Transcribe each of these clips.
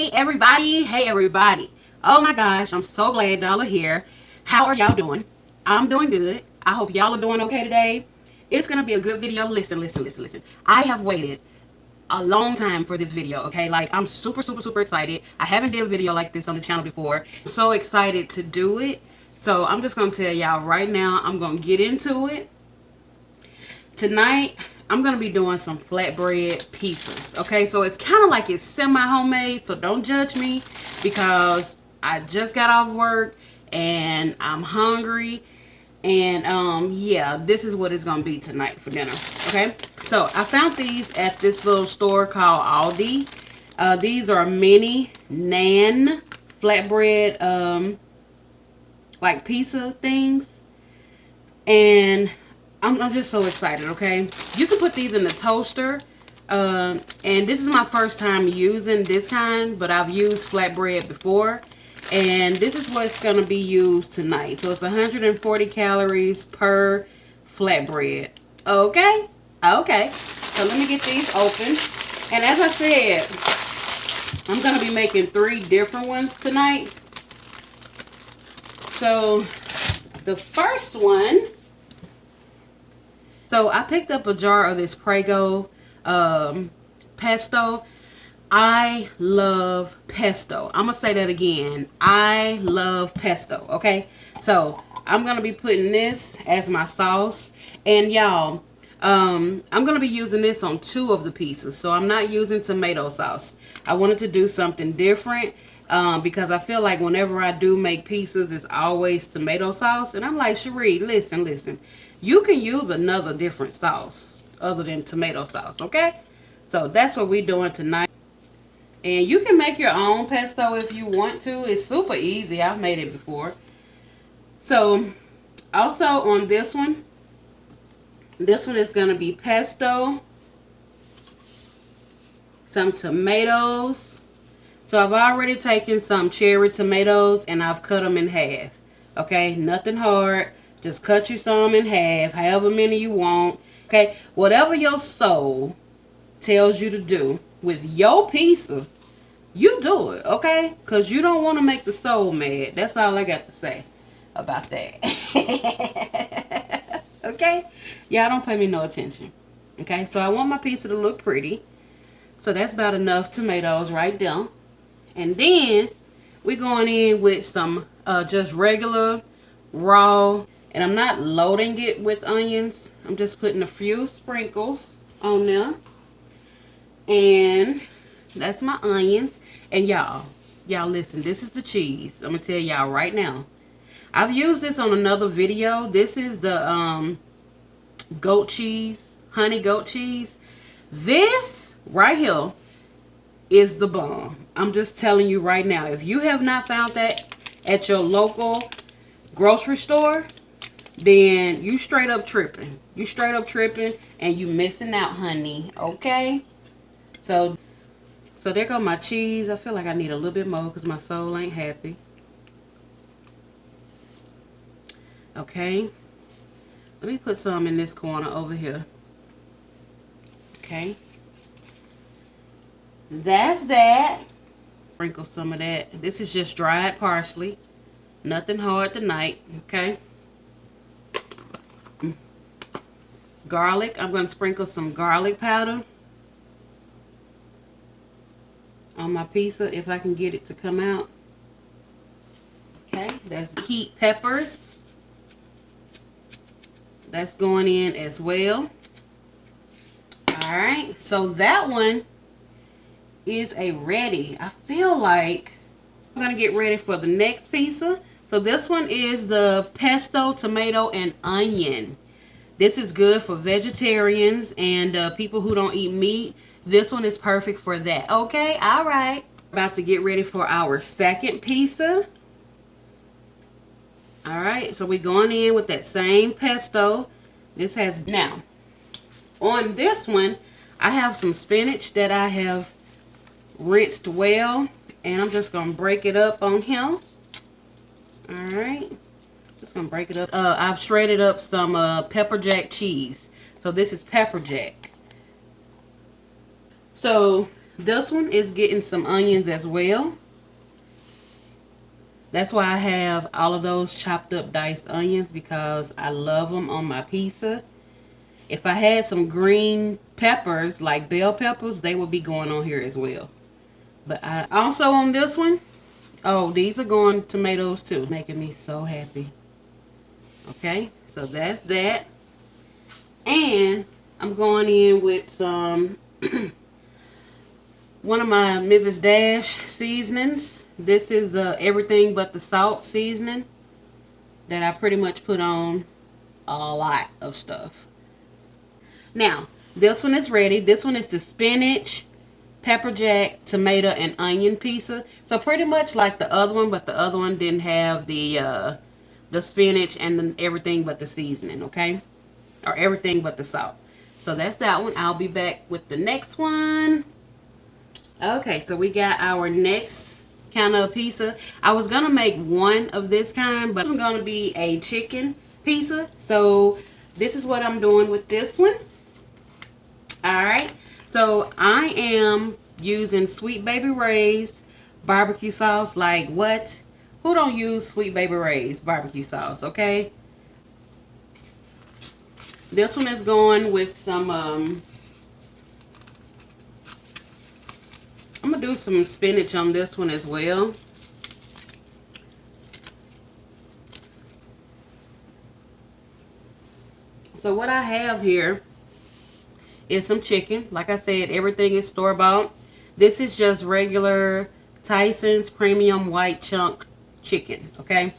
Hey everybody. Oh my gosh, I'm so glad y'all are here. How are y'all doing? I'm doing good. I hope y'all are doing okay today. It's gonna be a good video. Listen. I have waited a long time for this video, okay? Like, I'm super excited. I haven't did a video like this on the channel before. I'm so excited to do it. So I'm just gonna tell y'all right now, I'm gonna get into it. Tonight I'm gonna be doing some flatbread pizzas. Okay, so it's kind of like it's semi-homemade, so don't judge me because I just got off work and I'm hungry. And yeah, this is what it's gonna be tonight for dinner. Okay, so I found these at this little store called Aldi. These are mini nan flatbread like pizza things, and I'm just so excited. Okay, you can put these in the toaster, and this is my first time using this kind, but I've used flatbread before, and this is what's going to be used tonight. So it's 140 calories per flatbread. Okay, so let me get these open. And as I said, I'm going to be making 3 different ones tonight. So the first one, so I picked up a jar of this Prego pesto. I love pesto. I'm going to say that again. I love pesto, okay? So I'm going to be putting this as my sauce. And y'all, I'm going to be using this on 2 of the pieces. So I'm not using tomato sauce. I wanted to do something different because I feel like whenever I do make pizzas, it's always tomato sauce. And I'm like, Cherie, listen. You can use another different sauce other than tomato sauce, okay? So that's what we're doing tonight. And you can make your own pesto if you want to. It's super easy. I've made it before. So also on this one is going to be pesto, some tomatoes. So I've already taken some cherry tomatoes and I've cut them in half. Okay, nothing hard. Just cut you some in half, however many you want. Okay, whatever your soul tells you to do with your pizza, you do it, okay? Because you don't want to make the soul mad. That's all I got to say about that. Okay? Y'all don't pay me no attention. Okay, so I want my pizza to look pretty. So that's about enough tomatoes right there. And then we're going in with some just regular raw. And I'm not loading it with onions. I'm just putting a few sprinkles on there. And that's my onions. And y'all listen, this is the cheese. I'm going to tell y'all right now. I've used this on another video. This is the goat cheese, honey goat cheese. This right here is the bomb. I'm just telling you right now. If you have not found that at your local grocery store, then you straight up tripping. You straight up tripping and you missing out, honey. Okay? So there go my cheese. I feel like I need a little bit more because my soul ain't happy. Okay. Let me put some in this corner over here. Okay. That's that. Sprinkle some of that. This is just dried parsley. Nothing hard tonight. Okay. Garlic. I'm going to sprinkle some garlic powder on my pizza if I can get it to come out. Okay, that's heat peppers. That's going in as well. Alright, so that one is a ready. I feel like I'm going to get ready for the next pizza. So this one is the pesto, tomato, and onion. This is good for vegetarians and people who don't eat meat. This one is perfect for that. Okay, all right. About to get ready for our second pizza. All right, so we're going in with that same pesto. This has, now, on this one, I have some spinach that I have rinsed well. And I'm just going to break it up on here. All right. Just gonna break it up. I've shredded up some pepper jack cheese. So this is pepper jack. So This one is getting some onions as well. That's why I have all of those chopped up diced onions, because I love them on my pizza. If I had some green peppers, like bell peppers, they would be going on here as well. But I also on this one, oh, these are going tomatoes too, making me so happy. Okay, so that's that. And I'm going in with some one of my Mrs. Dash seasonings. This is the everything but the salt seasoning that I pretty much put on a lot of stuff. Now, this one is ready. This one is the spinach, pepper jack, tomato, and onion pizza. So pretty much like the other one, but the other one didn't have the spinach and everything but the seasoning, okay? Or everything but the salt. So that's that one. I'll be back with the next one. Okay, so we got our next kind of pizza. I was gonna make one of this kind, but I'm gonna be a chicken pizza. So this is what I'm doing with this one. All right. So I am using Sweet Baby Ray's barbecue sauce. Like what? Who don't use Sweet Baby Ray's barbecue sauce? Okay. This one is going with some. I'm gonna do some spinach on this one as well. So what I have here is some chicken. Like I said, everything is store-bought. This is just regular Tyson's premium white chunk chicken, okay?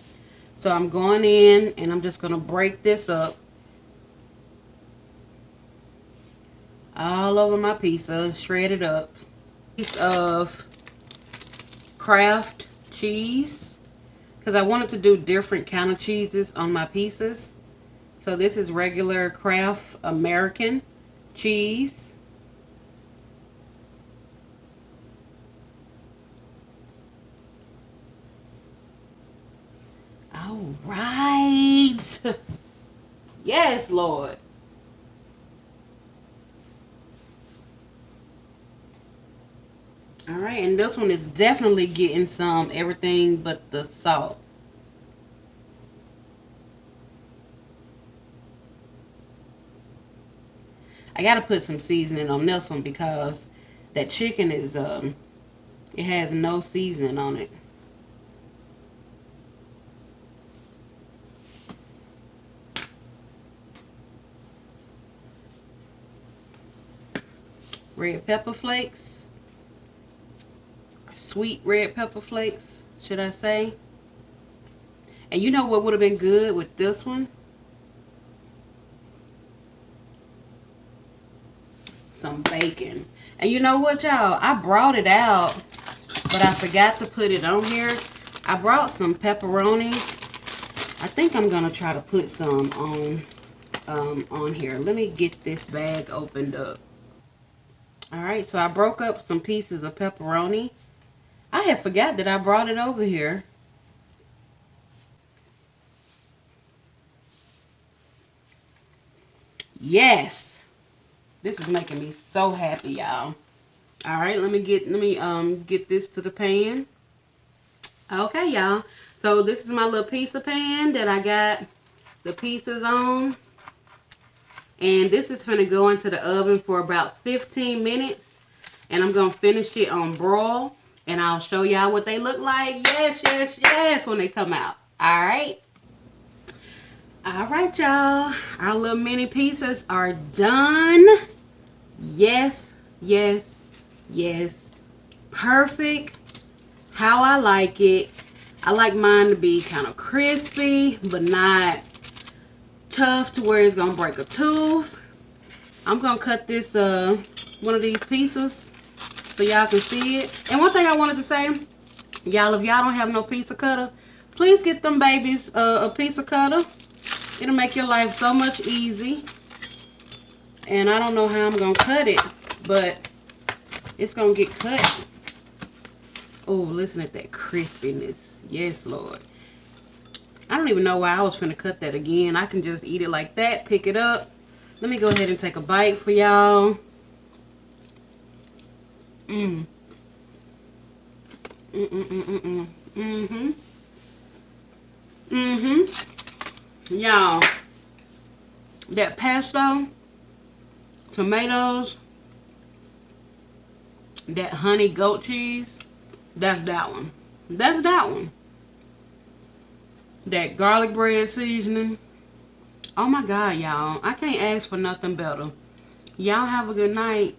So I'm going in and I'm just going to break this up all over my pizza, shred it up. Piece of Kraft cheese, because I wanted to do different kind of cheeses on my pizzas. So this is regular Kraft American cheese. All right. Yes, Lord. All right, and this one is definitely getting some everything but the salt. I gotta put some seasoning on this one because that chicken is it has no seasoning on it. Red pepper flakes, sweet red pepper flakes, should I say? And you know what would have been good with this one? Some bacon. And you know what, y'all? I brought it out, but I forgot to put it on here. I brought some pepperoni. I think I'm gonna try to put some on here. Let me get this bag opened up. All right, so I broke up some pieces of pepperoni. I had forgot that I brought it over here. Yes, this is making me so happy, y'all. All right, let me get this to the pan. Okay, y'all. So this is my little pizza pan that I got the pizzas on. And this is gonna go into the oven for about 15 minutes. And I'm gonna finish it on broil. And I'll show y'all what they look like. Yes, yes, yes, when they come out. All right. All right, y'all. Our little mini pizzas are done. Yes, yes, yes. Perfect. How I like it. I like mine to be kind of crispy, but not tough to where it's gonna break a tooth. I'm gonna cut this one of these pieces so y'all can see it. And one thing I wanted to say, y'all, if y'all don't have no pizza cutter, please get them babies a pizza cutter. It'll make your life so much easy. And I don't know how I'm gonna cut it, but it's gonna get cut. Oh, listen at that crispiness. Yes, Lord. I don't even know why I was finna cut that again. I can just eat it like that, pick it up. Let me go ahead and take a bite for y'all. Mm. Mm-mm-mm-mm-mm. Mm-hmm. Mm-hmm. Y'all, that pesto, tomatoes, that honey goat cheese, that's that one. That's that one. That garlic bread seasoning. Oh my God, y'all. I can't ask for nothing better. Y'all have a good night.